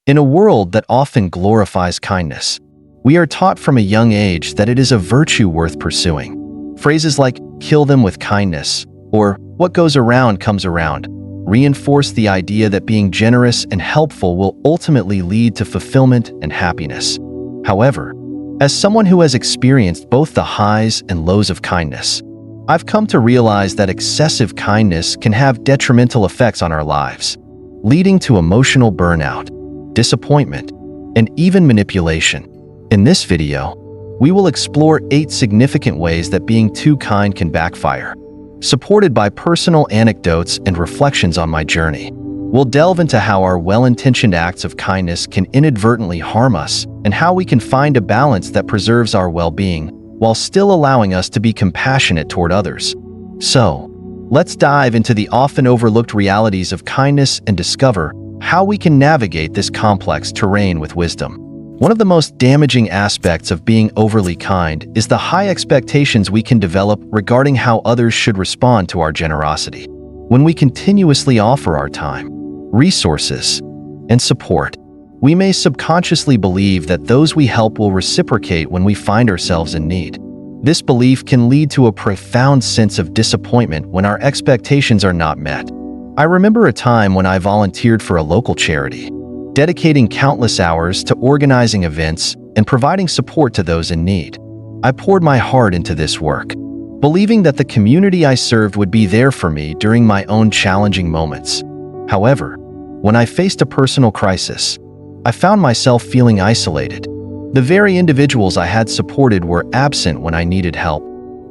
In a world that often glorifies kindness, we are taught from a young age that it is a virtue worth pursuing. Phrases like, "kill them with kindness," or "what goes around comes around," reinforce the idea that being generous and helpful will ultimately lead to fulfillment and happiness. However, as someone who has experienced both the highs and lows of kindness, I've come to realize that excessive kindness can have detrimental effects on our lives, leading to emotional burnout, disappointment, and even manipulation. In this video, we will explore 8 significant ways that being too kind can backfire. Supported by personal anecdotes and reflections on my journey, we'll delve into how our well-intentioned acts of kindness can inadvertently harm us and how we can find a balance that preserves our well-being while still allowing us to be compassionate toward others. So, let's dive into the often overlooked realities of kindness and discover how we can navigate this complex terrain with wisdom. One of the most damaging aspects of being overly kind is the high expectations we can develop regarding how others should respond to our generosity. When we continuously offer our time, resources, and support, we may subconsciously believe that those we help will reciprocate when we find ourselves in need. This belief can lead to a profound sense of disappointment when our expectations are not met. I remember a time when I volunteered for a local charity, dedicating countless hours to organizing events and providing support to those in need. I poured my heart into this work, believing that the community I served would be there for me during my own challenging moments. However, when I faced a personal crisis, I found myself feeling isolated. The very individuals I had supported were absent when I needed help,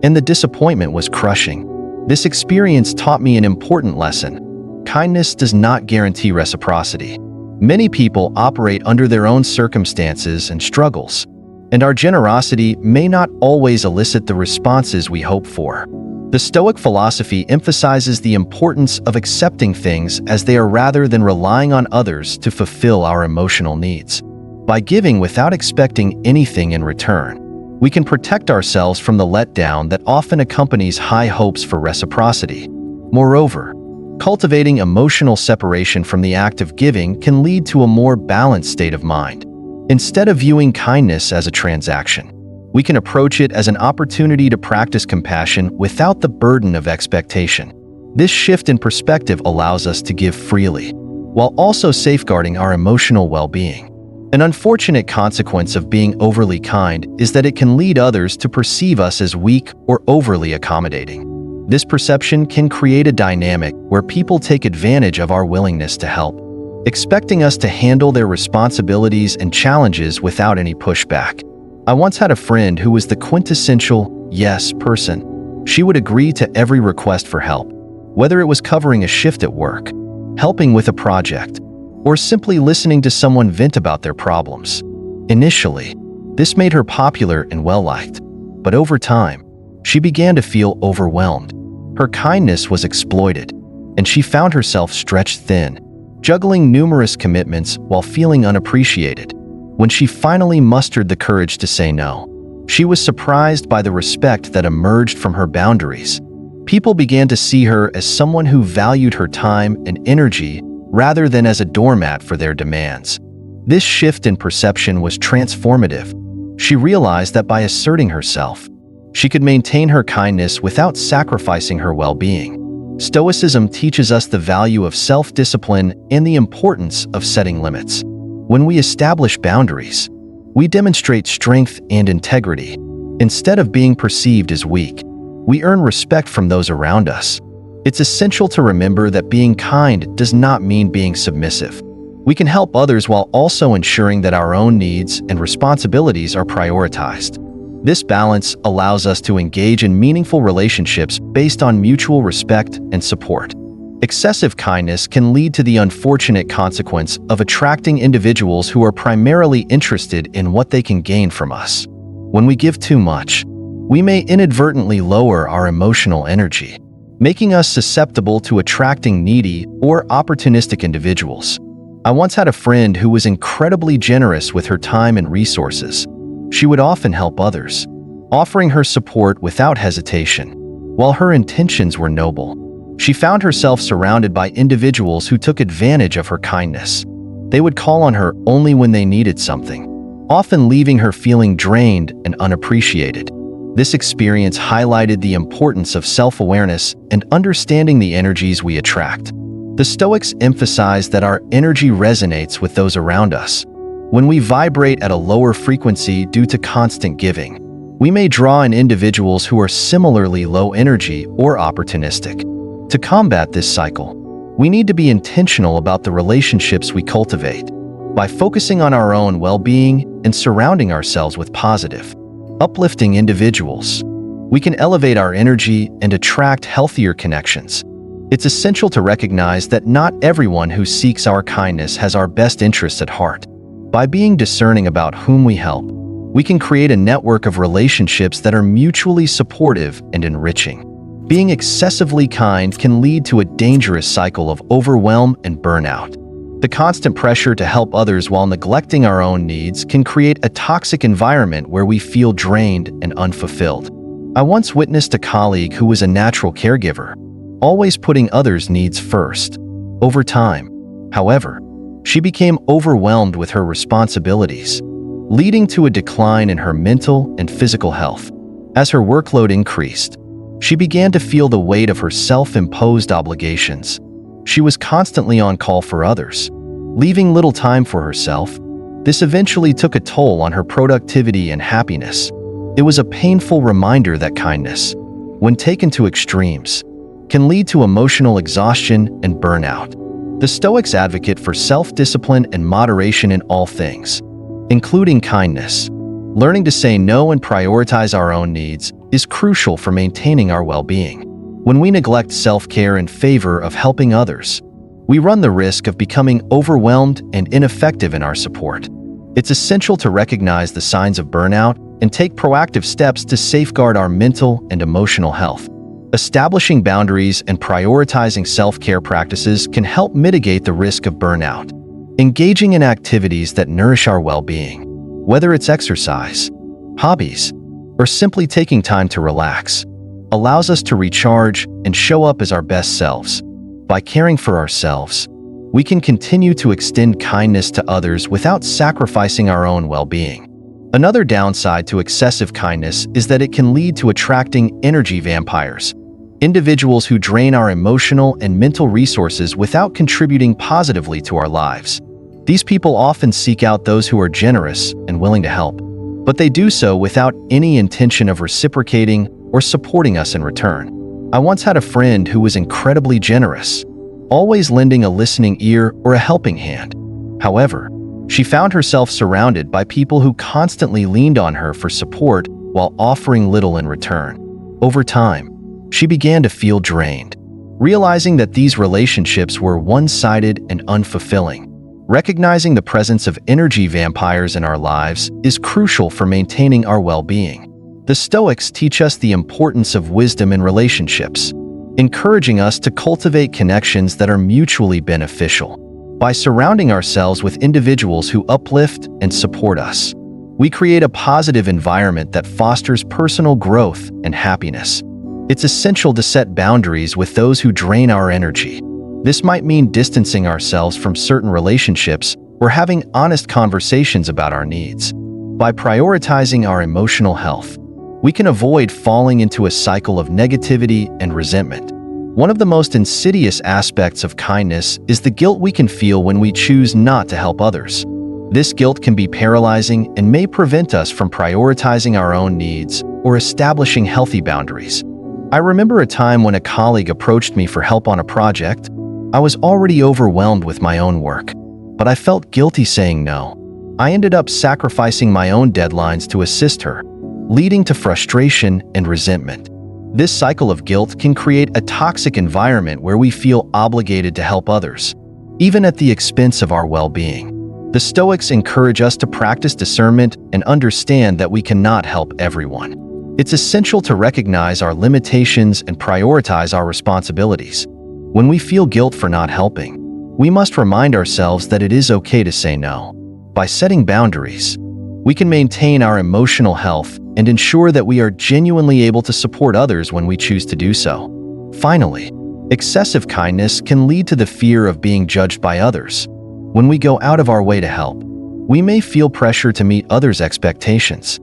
and the disappointment was crushing. This experience taught me an important lesson. Kindness does not guarantee reciprocity. Many people operate under their own circumstances and struggles, and our generosity may not always elicit the responses we hope for. The Stoic philosophy emphasizes the importance of accepting things as they are rather than relying on others to fulfill our emotional needs. By giving without expecting anything in return, we can protect ourselves from the letdown that often accompanies high hopes for reciprocity. Moreover, cultivating emotional separation from the act of giving can lead to a more balanced state of mind. Instead of viewing kindness as a transaction, we can approach it as an opportunity to practice compassion without the burden of expectation. This shift in perspective allows us to give freely, while also safeguarding our emotional well-being. An unfortunate consequence of being overly kind is that it can lead others to perceive us as weak or overly accommodating. This perception can create a dynamic where people take advantage of our willingness to help, expecting us to handle their responsibilities and challenges without any pushback. I once had a friend who was the quintessential yes person. She would agree to every request for help, whether it was covering a shift at work, helping with a project, or simply listening to someone vent about their problems. Initially, this made her popular and well-liked, but over time, she began to feel overwhelmed. Her kindness was exploited, and she found herself stretched thin, juggling numerous commitments while feeling unappreciated. When she finally mustered the courage to say no, she was surprised by the respect that emerged from her boundaries. People began to see her as someone who valued her time and energy rather than as a doormat for their demands. This shift in perception was transformative. She realized that by asserting herself, she could maintain her kindness without sacrificing her well-being. Stoicism teaches us the value of self-discipline and the importance of setting limits. When we establish boundaries, we demonstrate strength and integrity. Instead of being perceived as weak, we earn respect from those around us. It's essential to remember that being kind does not mean being submissive. We can help others while also ensuring that our own needs and responsibilities are prioritized. This balance allows us to engage in meaningful relationships based on mutual respect and support. Excessive kindness can lead to the unfortunate consequence of attracting individuals who are primarily interested in what they can gain from us. When we give too much, we may inadvertently lower our emotional energy, making us susceptible to attracting needy or opportunistic individuals. I once had a friend who was incredibly generous with her time and resources. She would often help others, offering her support without hesitation. While her intentions were noble, she found herself surrounded by individuals who took advantage of her kindness. They would call on her only when they needed something, often leaving her feeling drained and unappreciated. This experience highlighted the importance of self-awareness and understanding the energies we attract. The Stoics emphasize that our energy resonates with those around us. When we vibrate at a lower frequency due to constant giving, we may draw in individuals who are similarly low energy or opportunistic. To combat this cycle, we need to be intentional about the relationships we cultivate. By focusing on our own well-being and surrounding ourselves with positive, uplifting individuals, we can elevate our energy and attract healthier connections. It's essential to recognize that not everyone who seeks our kindness has our best interests at heart. By being discerning about whom we help, we can create a network of relationships that are mutually supportive and enriching. Being excessively kind can lead to a dangerous cycle of overwhelm and burnout. The constant pressure to help others while neglecting our own needs can create a toxic environment where we feel drained and unfulfilled. I once witnessed a colleague who was a natural caregiver, always putting others' needs first. Over time, however, she became overwhelmed with her responsibilities, leading to a decline in her mental and physical health. As her workload increased, she began to feel the weight of her self-imposed obligations. She was constantly on call for others, leaving little time for herself. This eventually took a toll on her productivity and happiness. It was a painful reminder that kindness, when taken to extremes, can lead to emotional exhaustion and burnout. The Stoics advocate for self-discipline and moderation in all things, including kindness. Learning to say no and prioritize our own needs is crucial for maintaining our well-being. When we neglect self-care in favor of helping others, we run the risk of becoming overwhelmed and ineffective in our support. It's essential to recognize the signs of burnout and take proactive steps to safeguard our mental and emotional health. Establishing boundaries and prioritizing self-care practices can help mitigate the risk of burnout. Engaging in activities that nourish our well-being, whether it's exercise, hobbies, or simply taking time to relax, allows us to recharge and show up as our best selves. By caring for ourselves, we can continue to extend kindness to others without sacrificing our own well-being. Another downside to excessive kindness is that it can lead to attracting energy vampires, individuals who drain our emotional and mental resources without contributing positively to our lives. These people often seek out those who are generous and willing to help, but they do so without any intention of reciprocating or supporting us in return. I once had a friend who was incredibly generous, always lending a listening ear or a helping hand. However, she found herself surrounded by people who constantly leaned on her for support while offering little in return. Over time, she began to feel drained, realizing that these relationships were one-sided and unfulfilling. Recognizing the presence of energy vampires in our lives is crucial for maintaining our well-being. The Stoics teach us the importance of wisdom in relationships, encouraging us to cultivate connections that are mutually beneficial. By surrounding ourselves with individuals who uplift and support us, we create a positive environment that fosters personal growth and happiness. It's essential to set boundaries with those who drain our energy. This might mean distancing ourselves from certain relationships or having honest conversations about our needs. By prioritizing our emotional health, we can avoid falling into a cycle of negativity and resentment. One of the most insidious aspects of kindness is the guilt we can feel when we choose not to help others. This guilt can be paralyzing and may prevent us from prioritizing our own needs or establishing healthy boundaries. I remember a time when a colleague approached me for help on a project. I was already overwhelmed with my own work, but I felt guilty saying no. I ended up sacrificing my own deadlines to assist her, leading to frustration and resentment. This cycle of guilt can create a toxic environment where we feel obligated to help others, even at the expense of our well-being. The Stoics encourage us to practice discernment and understand that we cannot help everyone. It's essential to recognize our limitations and prioritize our responsibilities. When we feel guilt for not helping, we must remind ourselves that it is okay to say no. By setting boundaries, we can maintain our emotional health and ensure that we are genuinely able to support others when we choose to do so. Finally, excessive kindness can lead to the fear of being judged by others. When we go out of our way to help, we may feel pressure to meet others' expectations,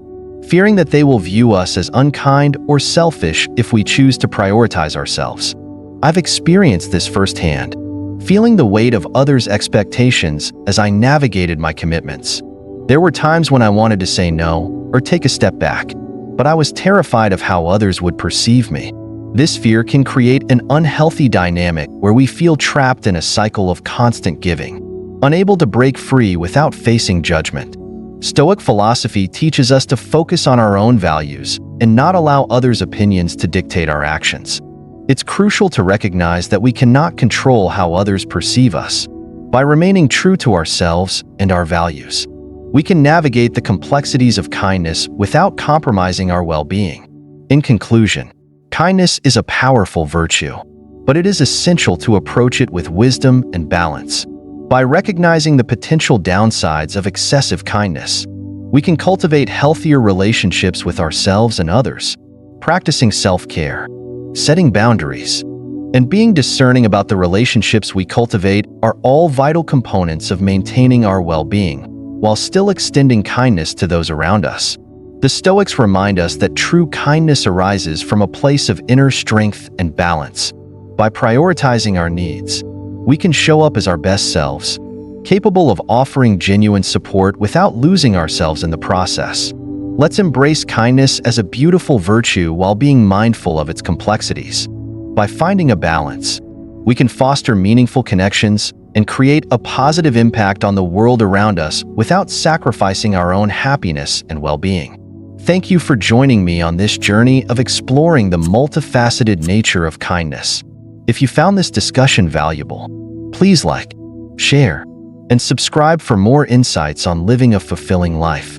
fearing that they will view us as unkind or selfish if we choose to prioritize ourselves. I've experienced this firsthand, feeling the weight of others' expectations as I navigated my commitments. There were times when I wanted to say no or take a step back, but I was terrified of how others would perceive me. This fear can create an unhealthy dynamic where we feel trapped in a cycle of constant giving, unable to break free without facing judgment. Stoic philosophy teaches us to focus on our own values and not allow others' opinions to dictate our actions. It's crucial to recognize that we cannot control how others perceive us. By remaining true to ourselves and our values, we can navigate the complexities of kindness without compromising our well-being. In conclusion, kindness is a powerful virtue, but it is essential to approach it with wisdom and balance. By recognizing the potential downsides of excessive kindness, we can cultivate healthier relationships with ourselves and others. Practicing self-care, setting boundaries, and being discerning about the relationships we cultivate are all vital components of maintaining our well-being, while still extending kindness to those around us. The Stoics remind us that true kindness arises from a place of inner strength and balance. By prioritizing our needs, we can show up as our best selves, capable of offering genuine support without losing ourselves in the process. Let's embrace kindness as a beautiful virtue while being mindful of its complexities. By finding a balance, we can foster meaningful connections and create a positive impact on the world around us without sacrificing our own happiness and well-being. Thank you for joining me on this journey of exploring the multifaceted nature of kindness. If you found this discussion valuable, please like, share, and subscribe for more insights on living a fulfilling life.